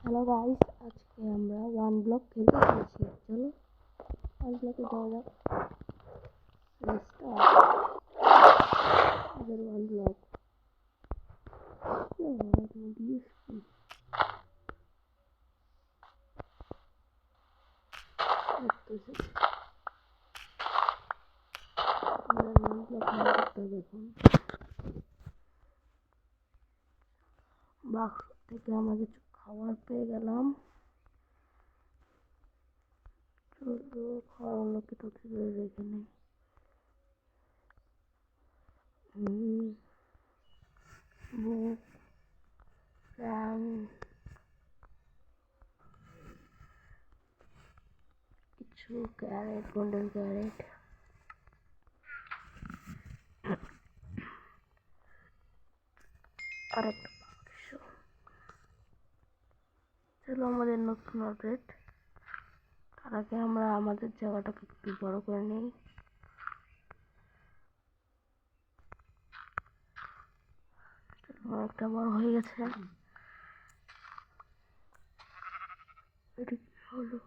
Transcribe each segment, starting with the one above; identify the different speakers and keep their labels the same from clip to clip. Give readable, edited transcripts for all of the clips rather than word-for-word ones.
Speaker 1: Hello guys, আজকে আমরা one block খেলতে চলেছি। চলো ওয়ান ব্লকে যাওয়া যাক। আমাদের ওয়ান ব্লক দেখুন, বাক্স থেকে আমরা কিছু খাবার পেয়ে গেলাম। চলো খাওয়াগুলোকে তো রেখে নেই। বুক, কিছু ক্যারেট, গোল্ডেন ক্যারেট, আর একটা বাক্স। চলো আমাদের নতুন আপডেট। তার আগে আমরা আমাদের জায়গাটাকে একটু বড় করে নিই। একটা বড় হয়ে গেছে। এটা কি হলো?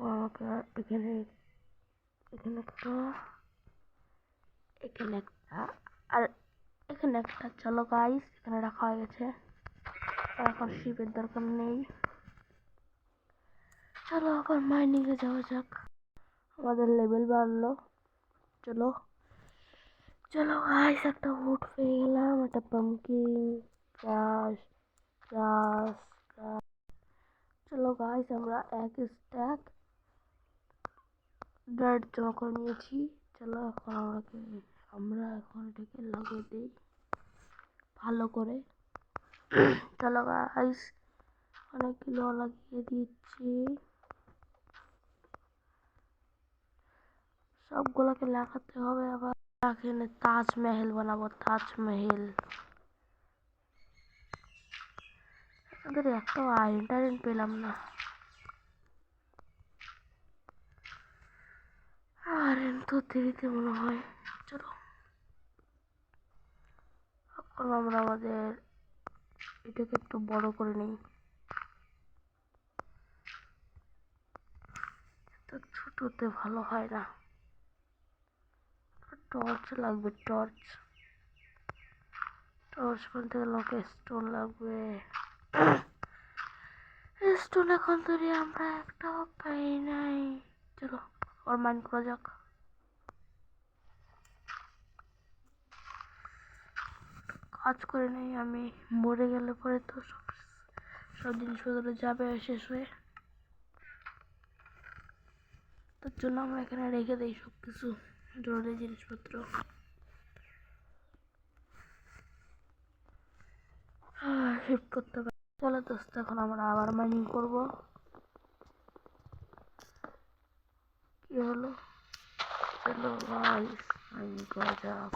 Speaker 1: আমাকে এখানে এখানে একটা এখানে একটা আর এখানে একটা। চলো গাইস, এখানে রাখা হয়ে গেছে। এখন শিপের দরকার নেই। চলো আবার মাইনিং এ যাওয়া যাক। আমাদের লেভেল বাড়লো। চলো চলো গাইস, একটা উড পেয়ে গেলাম, একটা পাম্পকিন, গ্রাস গ্রাস। চলো গাইস, আমরা এক স্ট্যাক ডার্ট জমা করে নিয়েছি। চলো এখন আমরা এখন এটাকে লাগিয়ে দিই ভালো করে। চলো গাইস, অনেকগুলো লাগিয়ে দিচ্ছি। সবগুলোকে লাগাতে হবে। আবার এখানে তাজমহল বানাবো, তাজমহল। আমাদের একটা আয়রন পেলাম না। আয়রন তো দেরিতে মনে হয়। চলো এখন আমরা আমাদের এটাকে একটু বড় করে নিই। তো ছোটতে ভালো হয় না। টর্চ লাগবে, টর্চ টর্চ বলতে গেলে স্টোন লাগবে। স্টোন এখন তৈরি আমরা একটাও পাই নাই। চলো ওর মাইন্ড করা যাক। কাজ করে নেই, আমি মরে গেলে পরে তো সব জিনিসপত্র যাবে শেষ হয়ে। তার জন্য আমরা এখানে রেখে দিই সব কিছু জরুরি জিনিসপত্র। শিফট করতে পারি। চলো দোস্ত, এখন আমরা আবার মাইনিং করব। কি হলো? চলো গাইস, মাইনিং করা যাক।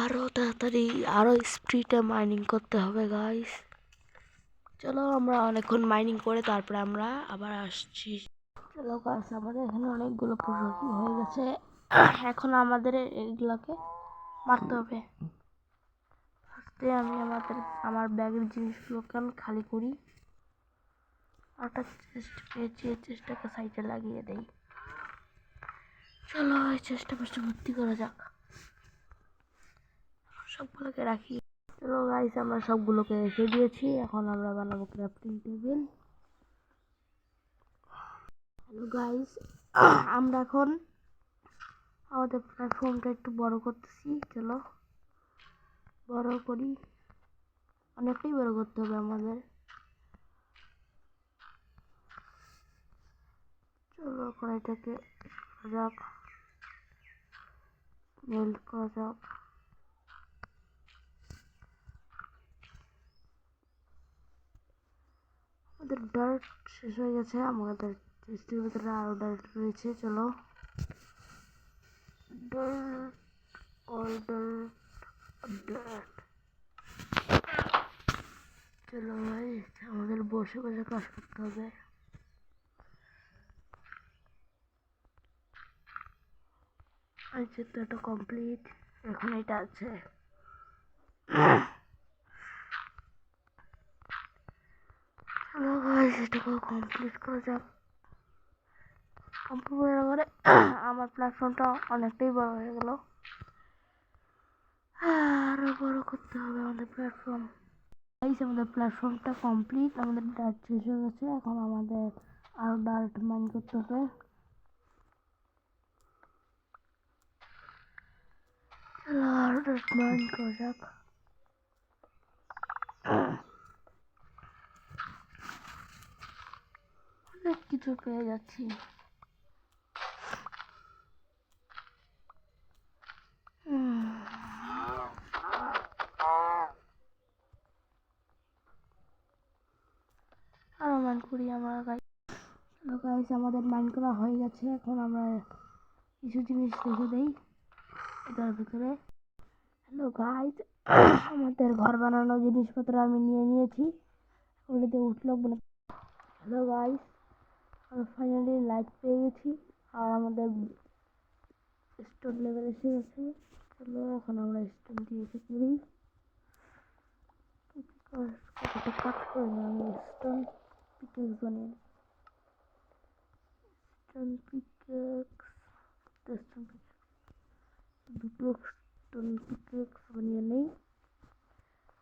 Speaker 1: আরো তাড়াতাড়ি, আরো স্পিডে মাইনিং করতে হবে গাইস। চলো আমরা অনেকক্ষণ মাইনিং করে তারপরে আমরা আবার আসছি। চলো গাইস, আমাদের এখানে অনেকগুলো প্রজাতি হয়ে গেছে। এখন আমাদের এগুলোকে মারতে হবে। ফার্স্টে আমি আমার ব্যাগের জিনিসগুলোকে আমি খালি করি। একটা চেস্ট পেয়েছি, এই চেস্টটাকে সাইডে লাগিয়ে দেই। চলো এই চেস্টটা ফার্স্টে ভর্তি করা যাক। সবগুলোকে রাখি। চলো গাইস, আমরা সবগুলোকে রেখে দিয়েছি। এখন আমরা বানাবো ক্রাফটিং টেবিল। হ্যালো গাইস, আমরা এখন আমাদের প্ল্যাটফর্মটা একটু বড় করতেছি। চলো বড় করি, অনেকটাই বড় করতে হবে আমাদের। চলো এখন এটাকে যাক, মেল্ট করা যাক। আমাদের ডার্ট শেষ হয়ে গেছে। আমাদের চেস্টের ভিতরে আরো ডার্ট রয়েছে। চলো ডার্ট, অল ডার্ট, ডার্ট। চলো ভাই, আমাদের বসে বসে কাজ করতে হবে। আচ্ছা, তো এটা কমপ্লিট। এখন এটা আছে। কমপ্লিট করা যাক। কমপ্লিট করার পরে আমার প্ল্যাটফর্মটা অনেকটাই বড় হয়ে গেল। আরো বড় করতে হবে আমাদের প্ল্যাটফর্ম। আমাদের প্ল্যাটফর্মটা কমপ্লিট, আমাদের ডার্ট শেষ হয়ে গেছে। এখন আমাদের আরো ডার্ট মাইন করতে হবে। চলো আরো ডার্ট মাইন করা যাক। অনেক কিছু পেয়ে যাচ্ছি। আরো মাইন করি আমরা গাইস। আমাদের মাইন করা হয়ে গেছে। এখন আমরা কিছু জিনিস রেখে দেই এটার ভিতরে। হ্যালো গাইস, আমাদের ঘর বানানো জিনিসপত্র আমি নিয়ে নিয়েছি। ওগুলোতে উঠলো বলে। হ্যালো গাইস, আমরা ফাইনালি লাইট পেয়ে গেছি আর আমাদের স্টোন লেভেল এসে গেছে। চলো এখন আমরা স্টোন দিয়ে এসে করি। কতটা কাজ করে না আমি স্টোন পিকেক্স বানিয়ে। স্টোন পিকেক্স, দুটো স্টোন পিকেক্স বানিয়ে নেই।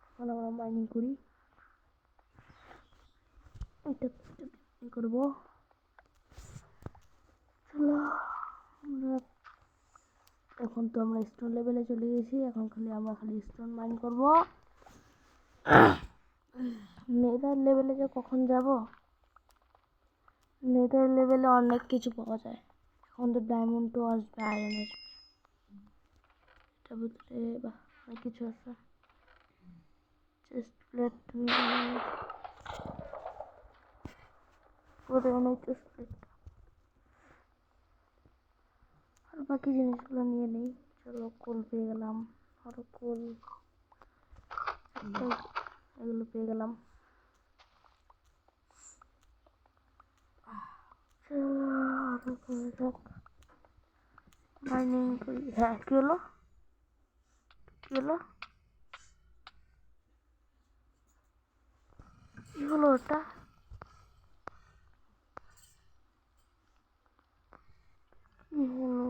Speaker 1: এখন আমরা মাইনিং করি। এটা করবো। চলো আমরা এখন তো আমরা স্টোন লেভেলে চলে গেছি। এখন আমরা খালি স্টোন মাইন করব। নেদার লেভেলে যে কখন যাব? নেদার লেভেলে অনেক কিছু পাওয়া যায়। এখন তো ডায়মন্ডও আসবে, আয়রন আসবে। এটার ভিতরে অনেক কিছু আছে। চেস্ট প্লেট করে অনেক চেস্ট প্লেট আর বাকি জিনিসগুলো নিয়ে নেই। চলো কোল পেয়ে গেলাম, আরো কোল, এগুলো পেয়ে গেলাম। আরো করে যাক মাইনিং করি। হ্যাঁ কি হলো, কি হলো, কি হলো ওটা? কি হলো?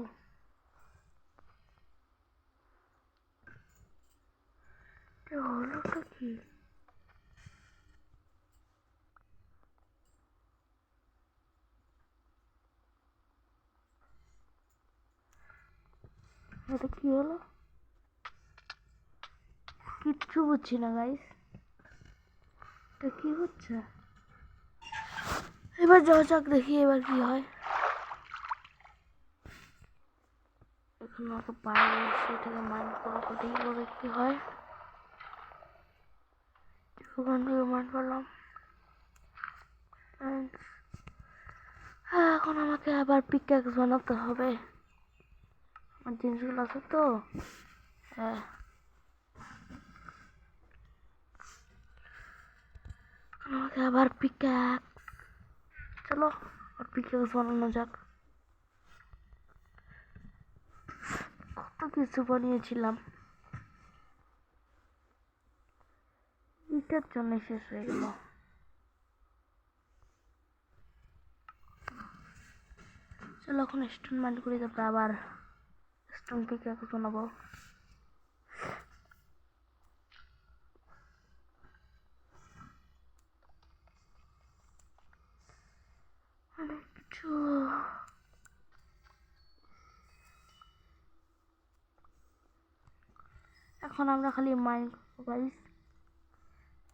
Speaker 1: হলোটা কি? এটা কি হলো? কিচ্ছু বুঝছি না গাইস, এটা কি হচ্ছে? এবার যাওয়া যাক, দেখি এবার কি হয়। এখন আমাকে বাইরে এসে এটাকে মাইন্ড করা কঠিন করে কি হয়। ওখান থেকে মাইন্ড করলাম। হ্যাঁ এখন আমাকে আবার পিক্যাক্স বানাতে হবে। আমার জিনিসগুলো আছে তো। হ্যাঁ আমাকে আবার পিক্যাক্স, চলো আর পিক্যাক্স বানানো যাক। কত কিছু বানিয়েছিলাম, এটার জন্য শেষ হয়ে গেল। চলো এখন স্টোন মাইন্ড করি, তারপরে আবার স্টোন পিক্যাক্স বানাবো। অনেক কিছু এখন আমরা খালি মাইন করবো গাইস,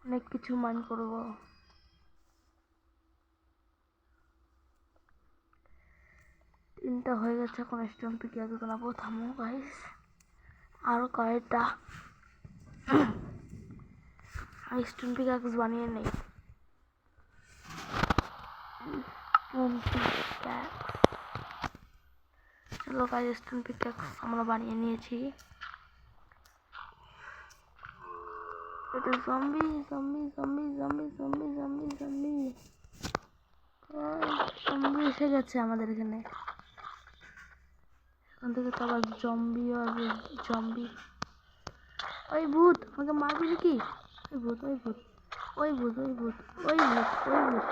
Speaker 1: অনেক কিছু মাইন করবো। তিনটা হয়ে গেছে, এখন স্টোন পিক্যাক্স বানাবো। থামো গাইস, আরো কয়েকটা স্টোন পিক্যাক্স বানিয়ে নেই। চলো গাইস স্টোন পিক্যাক্স আমরা বানিয়ে নিয়েছি। এটা zombie zombie zombie zombie zombie zombie zombie zombie এসে গেছে আমাদের এখানে। এখান থেকে তো আবার জম্বিও আসবে। জম্বি, ওই ভূত আমাকে মারবি নাকি? ওই ভূত, ওই ভূত, ওই ভূত, ওই ভূত, ওই ভূত, ওই ভূত।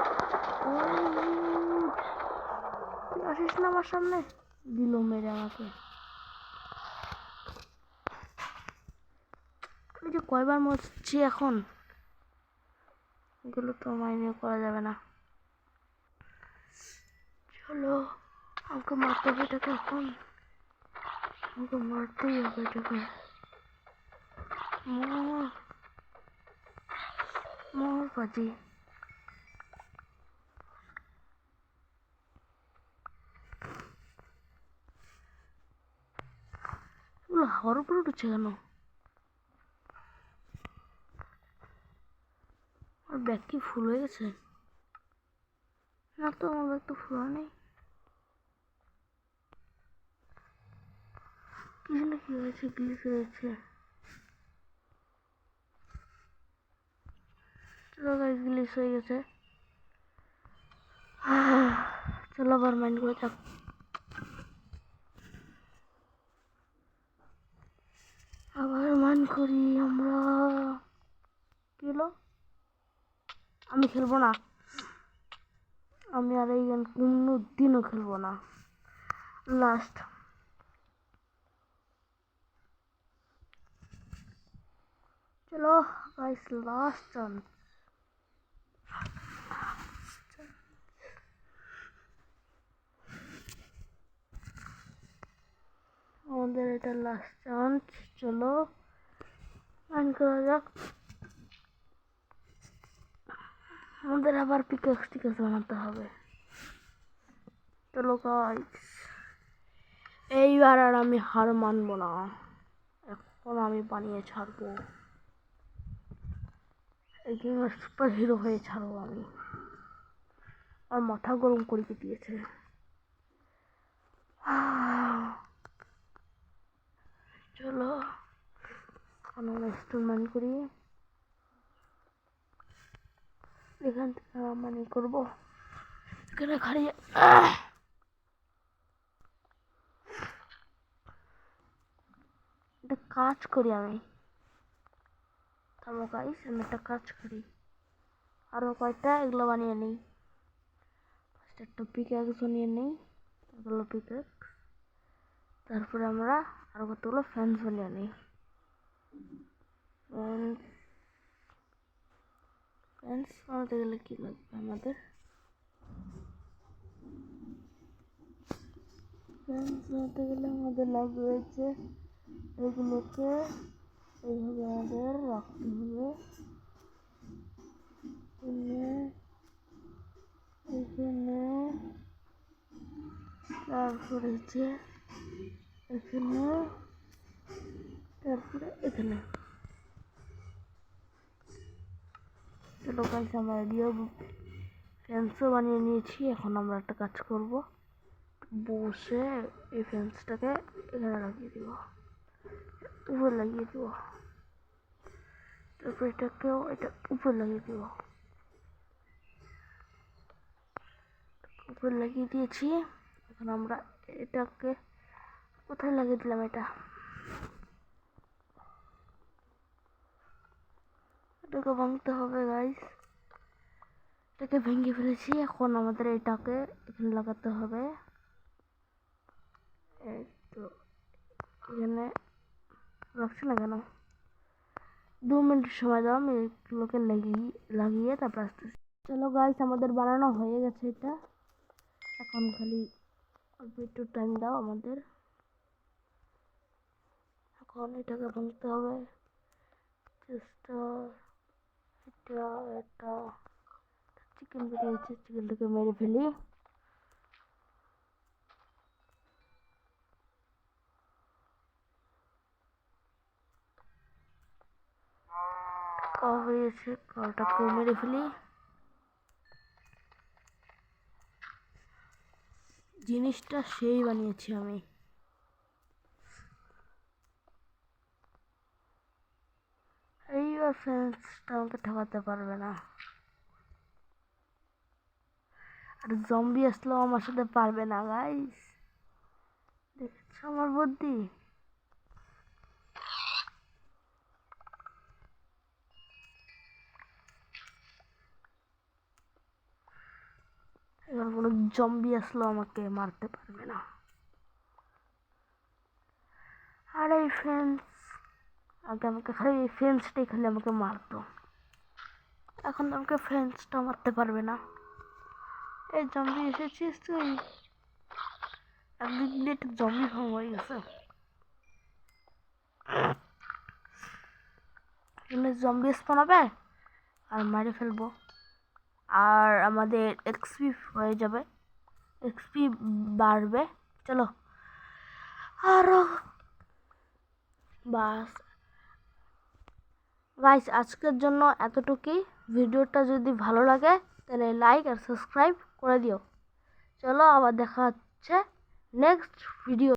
Speaker 1: আমার সামনে দিল মেরে আমাকে। আমি যে কয়বার মরছি এখন, এগুলো তো মাইনে করা যাবে না। চলো আমাকে মারতে হবে এটাকে, এখন আমাকে মারতেই হবে এটাকে। মর মর বাজি। হাওয়ার উপরে উঠছে কেন? আর ব্যাগ কি ফুল হয়ে গেছে? না তো, আমার ব্যাগ তো ফুল নেই। কি জানি কি হয়েছে, গ্লিচ হয়েছে। চলো গাইস, গ্লিচ হয়ে গেছে। চলো আবার মাইন্ড করে যাক। আবার মান করি আমরা। কি হলো? আমি খেলবো না, আমি আর এই গেম কোনো দিনও খেলবো না। লাস্ট। চলো গাইস, লাস্ট চান্স। আমাদের এটা লাস্ট চান্স। চলো মান করা যাক। আমাদের আবার পিকেক্স টিকেক্স বানাতে হবে। চলো গাইস, এইবার আর আমি হার মানবো না, এখন আমি বানিয়ে ছাড়বো। এই গেমের সুপার হিরো হয়ে ছাড়বো আমি। আর মাথা গরম করে দিয়েছে। চলো এখন আমরা স্টোন মানি করি। এখান থেকে মানি করবো। এখানে খালি একটা কাজ করি আমি। থামো গাইস, আমি একটা কাজ করি। আরো কয়টা এগুলো বানিয়ে নিই। একটা পিক্যাক্স বানিয়ে নিই, এগুলো পিক্যাক্স। তারপরে আমরা আরো কতগুলো ফ্যান্স বানিয়ে নিই। ফ্যান্স বানাতে গেলে কি লাগবে আমাদের? ফ্যান্স বানাতে গেলে আমাদের লাগবে হচ্ছে এগুলোকে এইভাবে আমাদের রাখতে হবে। এখানে তারপরে হচ্ছে এখানে, তারপরে এখানে। চলো গাইস, আমরা রেডিও ফ্যান্সও বানিয়ে নিয়েছি। এখন আমরা একটা কাজ করব, বসে এই ফ্যান্সটাকে এখানে লাগিয়ে দিব, উপরে লাগিয়ে দিব। তারপর এটাকেও এটা উপরে লাগিয়ে দিব। উপরে লাগিয়ে দিয়েছি। এখন আমরা এটাকে কোথায় লাগিয়ে দিলাম? এটাকে ভাঙতে হবে গাইস। এটাকে ভেঙে ফেলেছি। এখন আমাদের এটাকে এখানে লাগাতে হবে। এই তো এখানে রাখছি না কেন? 2 মিনিট সময় দাও, আমি এগুলোকে লাগিয়ে তারপর আসতেছি। চলো গাইস, আমাদের বানানো হয়ে গেছে এটা। এখন খালি অল্প একটু টাইম দাও আমাদের। এখন এটাকে ভাঙতে হবে। চেষ্টা এটা এটা চিকেন বেরিয়েছে, চিকেনটাকে মেরে ফেলি। কাউ বেরিয়েছে, কাউটাকেও মেরে ফেলি। জিনিসটা সেই বানিয়েছি আমি। এইবার ফ্রেন্ডসটা আমাকে ঠকাতে পারবে না। আর জম্বি আসলেও আমার সাথে পারবে না গাইস। দেখছো আমার বুদ্ধি? এবার কোনো জম্বি আসলো আমাকে মারতে পারবে না। আর এই ফেন্স আগে আমাকে খালি এই ফেন্সটাই খালি আমাকে মারতো, এখন আমাকে ফেন্সটা মারতে পারবে না। এই জম্বি এসেছিস তুই, একদিক দিয়ে একটা জম্বি ফার্ম হয়ে গেছে। জম্বি স্পন হবে আর মারে ফেলবো, আর আমাদের এক্সপি হয়ে যাবে, এক্সপি বাড়বে। চলো আরো বাস গাইস, আজকের জন্য এতটুকুই। ভিডিওটা যদি ভালো লাগে তাহলে লাইক আর সাবস্ক্রাইব করে দিও। চলো আবার দেখা হচ্ছে নেক্সট ভিডিও।